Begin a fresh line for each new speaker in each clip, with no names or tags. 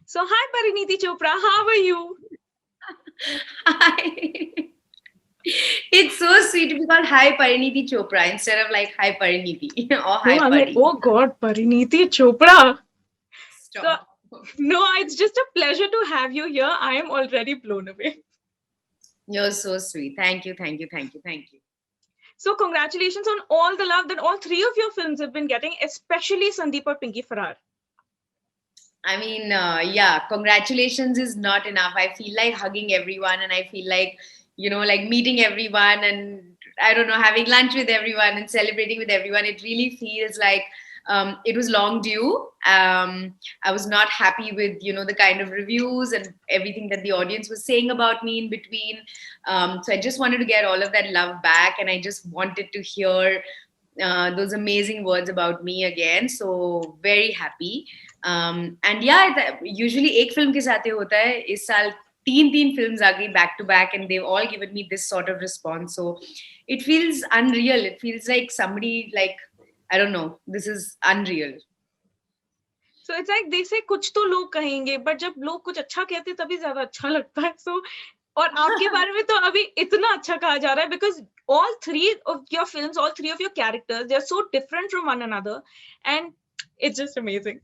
So, hi Parineeti Chopra, how are you?
Hi. It's so sweet to be called Hi Parineeti Chopra instead of like Hi Parineeti or
No,
Hi
I'm like,
Pari.
oh God, Parineeti Chopra. So,
Stop.
no, it's just a pleasure to have you here. I am already blown away.
You're so sweet. Thank you, thank you, thank you, thank you.
So, congratulations on all the love that all three of your films have been getting, especially Sandeep Aur Pinky Faraar.
Yeah, congratulations is not enough. I feel like hugging everyone and I feel like, like meeting everyone and I don't know, having lunch with everyone and celebrating with everyone. It really feels like it was long due. I was not happy with, the kind of reviews and everything that the audience was saying about me in between. So I just wanted to get all of that love back and I just wanted to hear those amazing words about me again. So very happy. And yeah, usually एक film के साथ ही होता है. इस साल तीन films आ गई back to back, and they've all given me this sort of response. So it feels unreal. It feels like somebody like I don't know. This is unreal.
So it's like they say कुछ तो लोग कहेंगे, but जब लोग कुछ अच्छा कहते हैं तभी ज्यादा अच्छा लगता है. So और आपके बारे में तो अभी इतना अच्छा कहा जा रहा है because all three of your films, all three of your characters, they're so different from one another, and it's just amazing.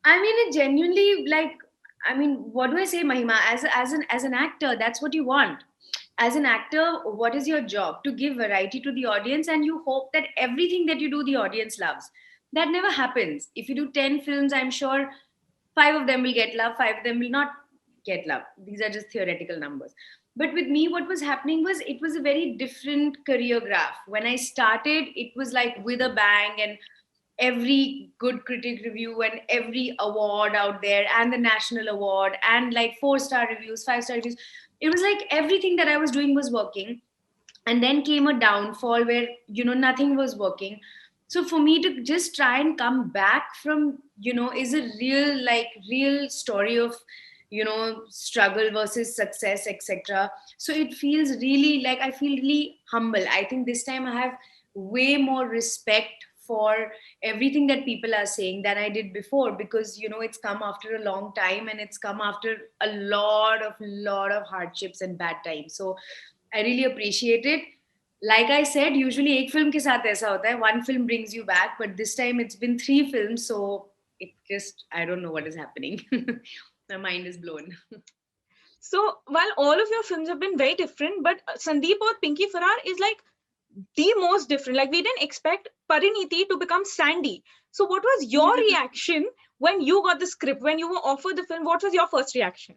I mean, it genuinely like. I mean, what do I say, Mahima? As an actor, that's what you want. As an actor, what is your job? To give variety to the audience, and you hope that everything that you do, the audience loves. That never happens. If you do 10 films, I'm sure five of them will get love, five of them will not get love. These are just theoretical numbers. But with me, what was happening was it was a very different career graph. When I started, it was like with a bang, and every good critic review and every award out there and the national award and like 4-star reviews, 5-star reviews, it was like everything that I was doing was working. And then came a downfall where nothing was working. So for me to just try and come back from is a real story of struggle versus success, etc. So it feels really like I feel really humble. I think this time I have way more respect for everything that people are saying than I did before, because it's come after a long time and it's come after a lot of hardships and bad times. So I really appreciate it. Like I said, usually एक film के साथ ऐसा होता है, one film brings you back, but this time it's been 3 films, so it just I don't know what is happening. My mind is blown.
So while all of your films have been very different, but Sandeep or Pinky Farrar is like the most different. Like we didn't expect Parineeti to become Sandy. So what was your reaction when you got the script, when you were offered the film? What was your first reaction?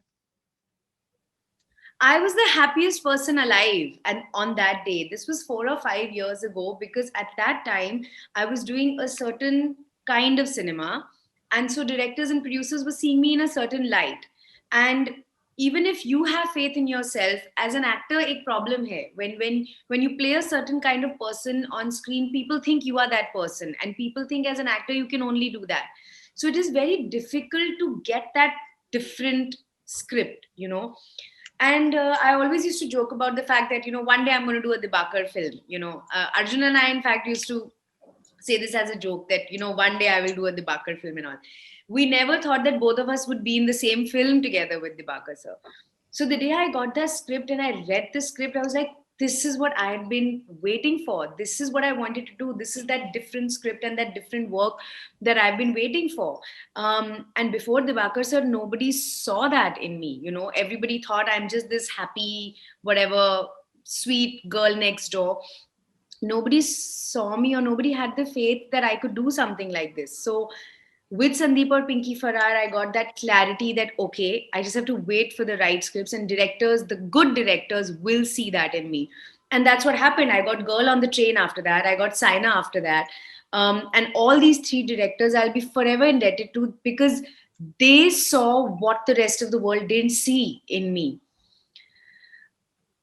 I was the happiest person alive, and on that day, this was 4 or 5 years ago, because at that time I was doing a certain kind of cinema, and so directors and producers were seeing me in a certain light. And even if you have faith in yourself as an actor, एक problem hai. When you play a certain kind of person on screen, people think you are that person, and people think as an actor you can only do that. So it is very difficult to get that different script. And I always used to joke about the fact that, one day I'm going to do a Dibakar film. Arjun and I, in fact, used to say this as a joke that, one day I will do a Dibakar film and all. We never thought that both of us would be in the same film together with Dibakar sir. So the day I got that script and I read the script, I was like, this is what I had been waiting for. This is what I wanted to do. This is that different script and that different work that I've been waiting for. And before Dibakar sir, nobody saw that in me. Everybody thought I'm just this happy, whatever, sweet girl next door. Nobody saw me or nobody had the faith that I could do something like this. So with Sandeep or Pinky Farrar, I got that clarity that okay, I just have to wait for the right scripts, and directors, the good directors, will see that in me. And that's what happened. I got Girl on the Train after that. I got Saina after that. And all these three directors I'll be forever indebted to, because they saw what the rest of the world didn't see in me.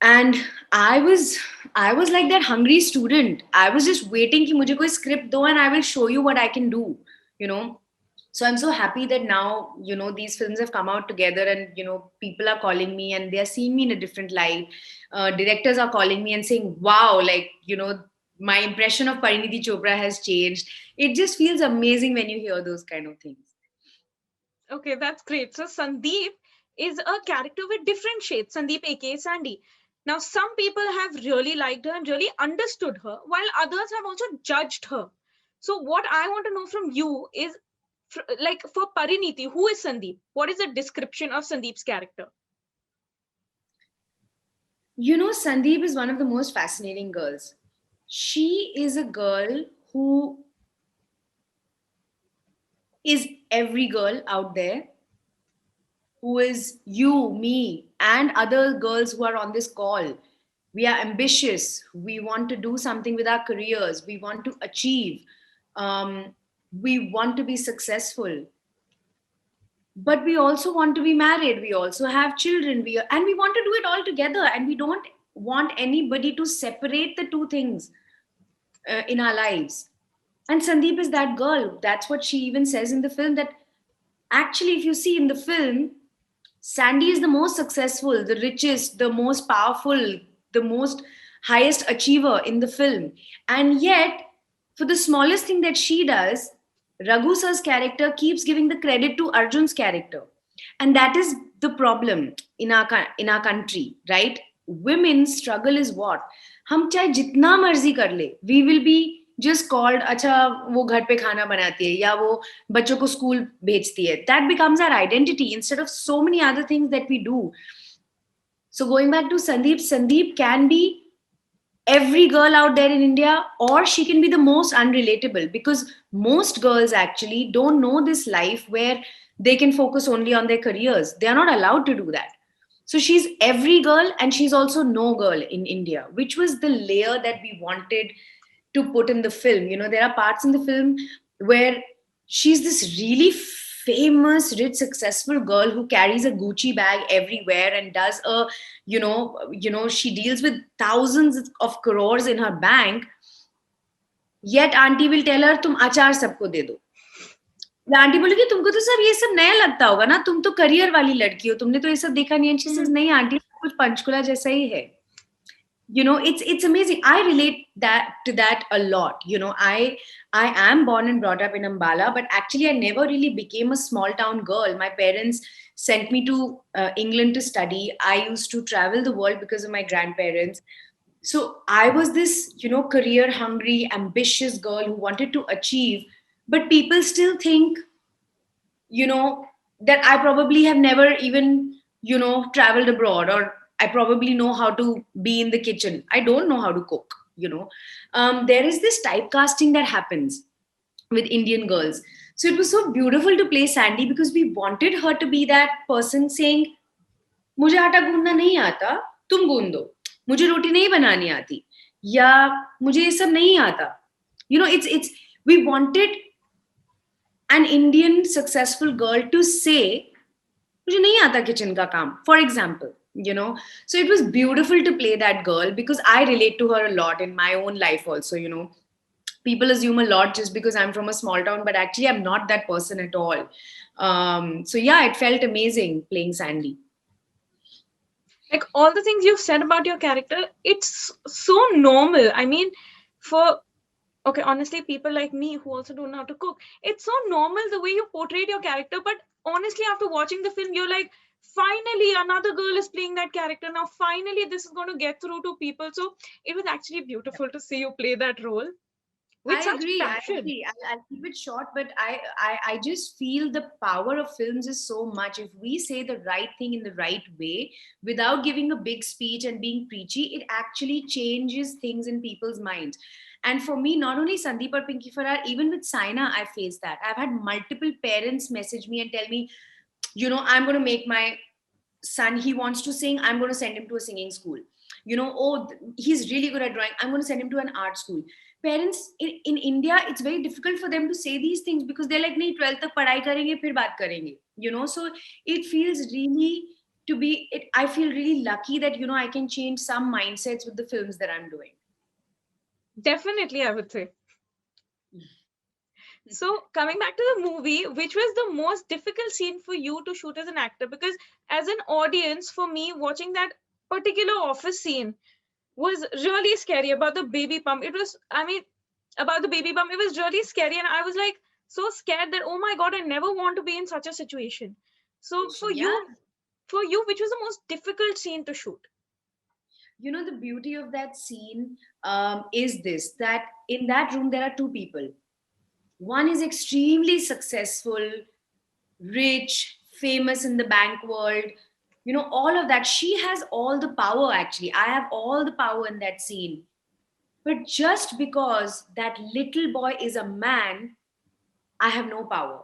And I was like that hungry student. I was just waiting कि मुझे कोई script दो and I will show you what I can do, you know. So I'm so happy that now, these films have come out together, and people are calling me and they are seeing me in a different light. Directors are calling me and saying, wow, like, my impression of Parineeti Chopra has changed. It just feels amazing when you hear those kind of things.
Okay, that's great. So Sandeep is a character with different shades. Sandeep, aka Sandy. Now, some people have really liked her and really understood her, while others have also judged her. So, what I want to know from you is, like, for Parineeti, who is Sandeep? What is the description of Sandeep's character?
You know, Sandeep is one of the most fascinating girls. She is a girl who is every girl out there, who is you, me, and other girls who are on this call. We are ambitious. We want to do something with our careers. We want to achieve. Um, we want to be successful. But we also want to be married. We also have children. And we want to do it all together. And we don't want anybody to separate the two things in our lives. And Sandeep is that girl. That's what she even says in the film. That actually, if you see in the film, Sandy is the most successful, the richest, the most powerful, the most highest achiever in the film. And yet, for the smallest thing that she does, Raghu sir's character keeps giving the credit to Arjun's character. And that is the problem in our country, right? Women's struggle is what? हम चाहे जितना मर्जी कर ले, we will be just called, अच्छा वो घर पे खाना बनाती है या वो बच्चों को स्कूल भेजती है. That becomes our identity instead of so many other things that we do. So going back to Sandeep, Sandeep can be every girl out there in India, or she can be the most unrelatable, because most girls actually don't know this life where they can focus only on their careers. They are not allowed to do that. So she's every girl and she's also no girl in India, which was the layer that we wanted to put in the film. You know, there are parts in the film where she's this really famous, rich, successful girl who carries a Gucci bag everywhere and does a, she deals with thousands of crores in her bank. Yet auntie will tell her, तुम अचार सबको दे दो. Aunty बोलेगी तुमको तो सब ये सब नया लगता होगा ना, तुम तो करियर वाली लड़की हो, तुमने तो ये सब देखा नहीं है. She says, नहीं आंटी, कुछ पंचकुला जैसा ही है. You know, it's amazing. I relate to that a lot. You know, I am born and brought up in Ambala, but actually I never really became a small town girl. My parents sent me to England to study. I used to travel the world because of my grandparents. So I was this, career hungry, ambitious girl who wanted to achieve, but people still think, that I probably have never even, traveled abroad, or I probably know how to be in the kitchen. I don't know how to cook. There is this typecasting that happens with Indian girls. So it was so beautiful to play Sandy because we wanted her to be that person saying, मुझे आटा गूंदना नहीं आता, तुम गूंद दो. मुझे रोटी नहीं बनानी आती, या मुझे ये सब नहीं आता. It's we wanted an Indian successful girl to say, मुझे नहीं आता kitchen का काम, for example. So it was beautiful to play that girl because I relate to her a lot in my own life also. People assume a lot just because I'm from a small town, but actually I'm not that person at all. So yeah, it felt amazing playing Sandy.
Like, all the things you've said about your character, it's so normal. I mean, okay, honestly, people like me who also don't know how to cook, it's so normal the way you portrayed your character. But honestly, after watching the film, you're like, finally another girl is playing that character. Now finally this is going to get through to people. So it was actually beautiful to see you play that role with
I
such
agree.
passion.
I agree. I'll keep it short, but I just feel the power of films is so much. If we say the right thing in the right way, without giving a big speech and being preachy, it actually changes things in people's minds. And for me, not only Sandeep or Pinky Farrar, even with Saina, I faced that. I've had multiple parents message me and tell me, I'm going to make my son, he wants to sing, I'm going to send him to a singing school. He's really good at drawing, I'm going to send him to an art school. Parents in India, it's very difficult for them to say these things because they're like, nahi, 12th tak padhai karenge, phir baat karenge. So it feels really I feel really lucky that, I can change some mindsets with the films that I'm doing.
Definitely, I would say. So coming back to the movie, which was the most difficult scene for you to shoot as an actor? Because as an audience, for me, watching that particular office scene was really scary about the baby pump. It was, about the baby bump, it was really scary. And I was like, so scared that, oh my God, I never want to be in such a situation. So
Yeah.
for you, which was the most difficult scene to shoot?
You know, the beauty of that scene is this, that in that room there are two people. One is extremely successful, rich, famous in the bank world, you know, all of that. She has all the power, actually. I have all the power in that scene. But just because that little boy is a man, I have no power.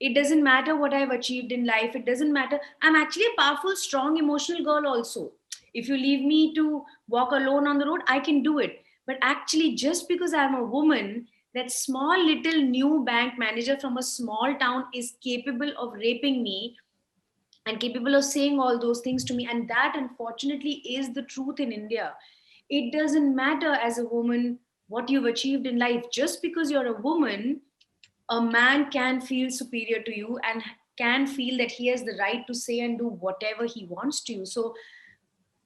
It doesn't matter what I've achieved in life. It doesn't matter. I'm actually a powerful, strong, emotional girl also. If you leave me to walk alone on the road, I can do it. But actually, just because I'm a woman, that small little new bank manager from a small town is capable of raping me and capable of saying all those things to me. And that, unfortunately, is the truth in India. It doesn't matter as a woman what you've achieved in life. Just because you're a woman, a man can feel superior to you and can feel that he has the right to say and do whatever he wants to you. So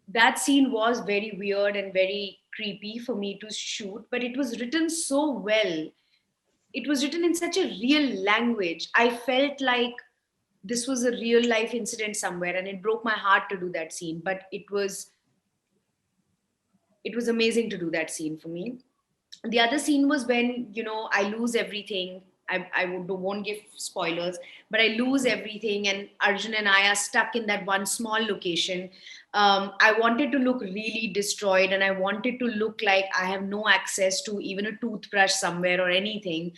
that scene was very weird and very creepy for me to shoot, but it was written so well. It was written in such a real language. I felt like this was a real life incident somewhere, and it broke my heart to do that scene, but it was amazing to do that scene for me. The other scene was when, you know, I lose everything. Won't give spoilers, but I lose everything, and Arjun and I are stuck in that one small location. I wanted to look really destroyed, and I wanted to look like I have no access to even a toothbrush somewhere or anything.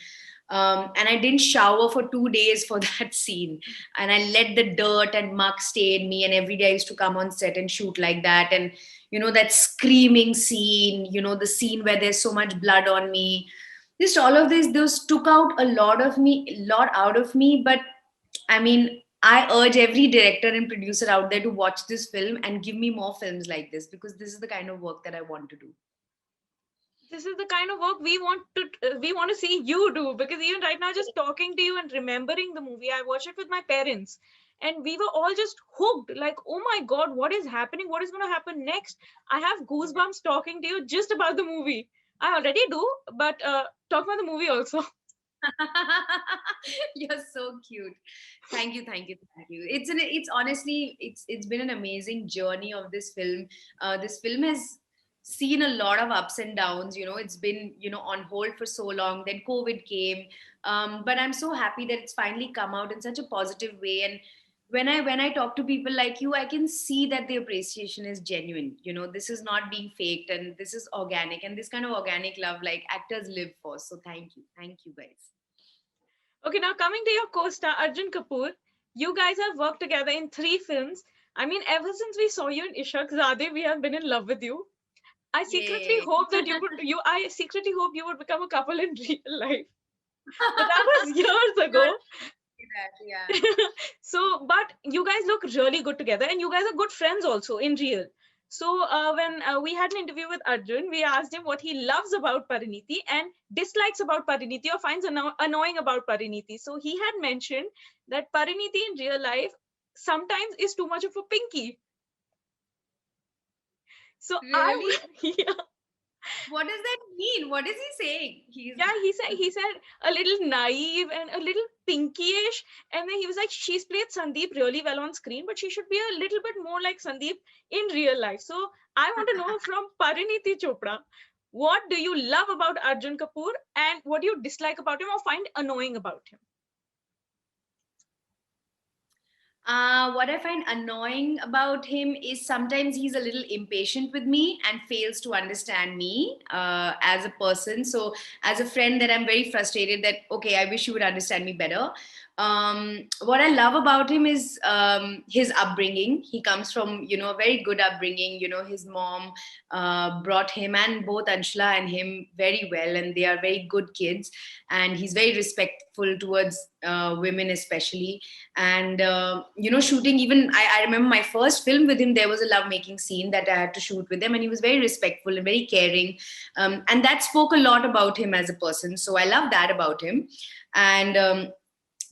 And I didn't shower for 2 days for that scene, and I let the dirt and muck stay in me. And every day I used to come on set and shoot like that. And you know, that screaming scene, you know, the scene where there's so much blood on me, just all of this, those took out a lot out of me. But I mean, I urge every director and producer out there to watch this film and give me more films like this, because this is the kind of work that I want to do.
This is the kind of work we want to see you do, because even right now, just talking to you and remembering the movie, I watched it with my parents, and we were all just hooked, like, oh my God, what is happening, what is going to happen next? I have goosebumps talking to you just about the movie. I already do, but talk about the movie also.
You're so cute. Thank you, thank you, thank you. It's honestly, it's been an amazing journey of this film. This film has seen a lot of ups and downs. You know, it's been, you know, on hold for so long. Then COVID came, but I'm so happy that it's finally come out in such a positive way. And when I talk to people like you, I can see that the appreciation is genuine. You know, this is not being faked, and this is organic, and this kind of organic love like actors live for. So thank you guys.
Okay, now coming to your co-star Arjun Kapoor, you guys have worked together in 3 films. I mean, ever since we saw you in Ishaq Zade, we have been in love with you. I secretly
Yay.
hope that I secretly hope you would become a couple in real life. But that was years ago.
That, yeah.
So, but you guys look really good together, and you guys are good friends also in real. So, when we had an interview with Arjun, we asked him what he loves about Parineeti and dislikes about Parineeti, or finds annoying about Parineeti. So, he had mentioned that Parineeti in real life sometimes is too much of a pinky. So,
Really?
yeah.
What does that mean? What is he saying?
Yeah, he said a little naive and a little pinkyish, and then he was like, she's played Sandeep really well on screen, but she should be a little bit more like Sandeep in real life. So I want to know from Parineeti Chopra, what do you love about Arjun Kapoor, and what do you dislike about him or find annoying about him?
What I find annoying about him is sometimes he's a little impatient with me and fails to understand me as a person. So, as a friend, that I'm very frustrated that, okay, I wish you would understand me better. What I love about him is his upbringing. He comes from, you know, a very good upbringing. You know, his mom brought him and both Anshula and him very well, and they are very good kids. And he's very respectful towards women, especially. And you know, shooting, even I remember my first film with him, there was a love making scene that I had to shoot with him, and he was very respectful and very caring, and that spoke a lot about him as a person. So I love that about him. And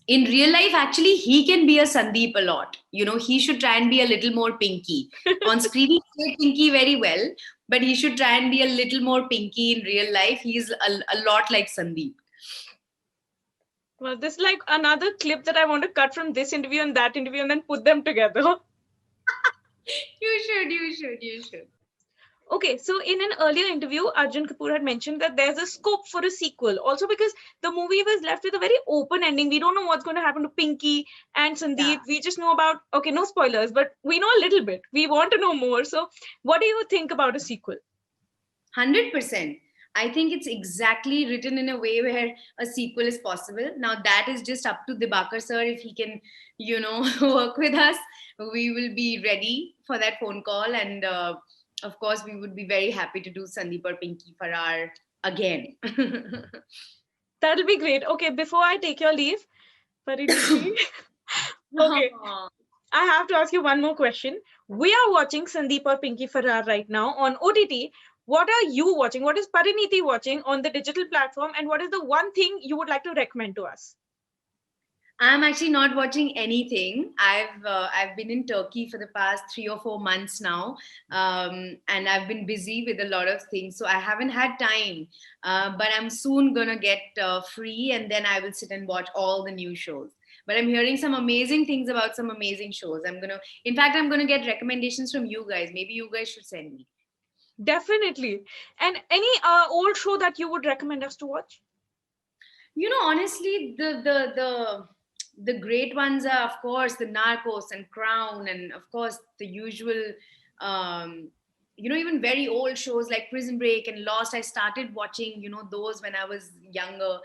in real life, actually, he can be a Sandeep a lot. You know, he should try and be a little more pinky. On screen he plays pinky very well, but he should try and be a little more pinky in real life. He's a lot like Sandeep.
Well, this is like another clip that I want to cut from this interview and that interview and then put them together.
You should.
Okay, so in an earlier interview, Arjun Kapoor had mentioned that there's a scope for a sequel. Also because the movie was left with a very open ending. We don't know what's going to happen to Pinky and Sandeep.
Yeah.
We just know about, okay, no spoilers, but we know a little bit. We want to know more. So what do you think about a sequel?
100%. I think it's exactly written in a way where a sequel is possible. Now that is just up to Dibakar sir. If he can, work with us, we will be ready for that phone call. And of course, we would be very happy to do Sandeep Aur Pinky Faraar again.
That'll be great. Okay, before I take your leave, Parineeti, okay, I have to ask you one more question. We are watching Sandeep Aur Pinky Faraar right now on OTT. What are you watching? What is Parineeti watching on the digital platform? And what is the one thing you would like to recommend to us?
I'm actually not watching anything. I've been in Turkey for the past 3 or 4 months now, and I've been busy with a lot of things, so I haven't had time. But I'm soon gonna get free, and then I will sit and watch all the new shows. But I'm hearing some amazing things about some amazing shows. In fact, I'm gonna get recommendations from you guys. Maybe you guys should send me.
Definitely. And any old show that you would recommend us to watch?
Honestly, the great ones are, of course, the Narcos and Crown, and of course the usual, even very old shows like Prison Break and Lost. I started watching, those when I was younger.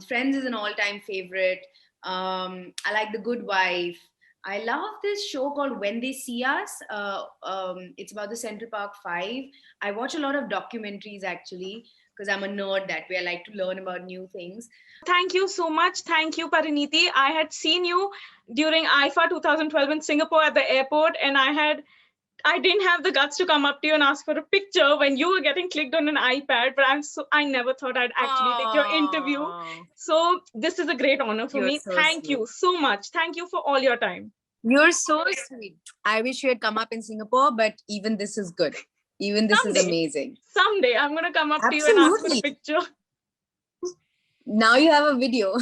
Friends is an all-time favorite. I like The Good Wife. I love this show called When They See Us. It's about the Central Park Five. I watch a lot of documentaries actually because I'm a nerd that way. I like to learn about new things.
Thank you so much. Thank you, Parineeti. I had seen you during IFA 2012 in Singapore at the airport, and I didn't have the guts to come up to you and ask for a picture when you were getting clicked on an iPad, but I never thought I'd actually take your interview. So this is a great honor for me.
So
Thank you so much. Thank you for all your time.
You're so sweet. I wish you had come up in Singapore, but even this is good. Even this is amazing.
Someday I'm going to come up to you and ask for a picture.
Now you have a video.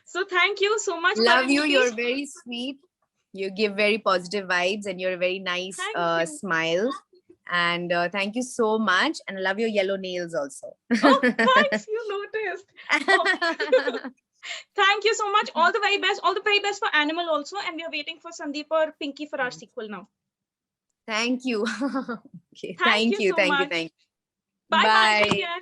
So thank you so much.
Love you. You're very sweet. You give very positive vibes and you're a very nice smile. And thank you so much. And I love your yellow nails also.
Oh, thanks. You noticed. Oh. Thank you so much. All the very best. All the very best for Animal also. And we are waiting for Sandeep Aur Pinky Faraar sequel now.
Thank you. Okay.
Thank you so much.
Thank you.
Bye. Bye.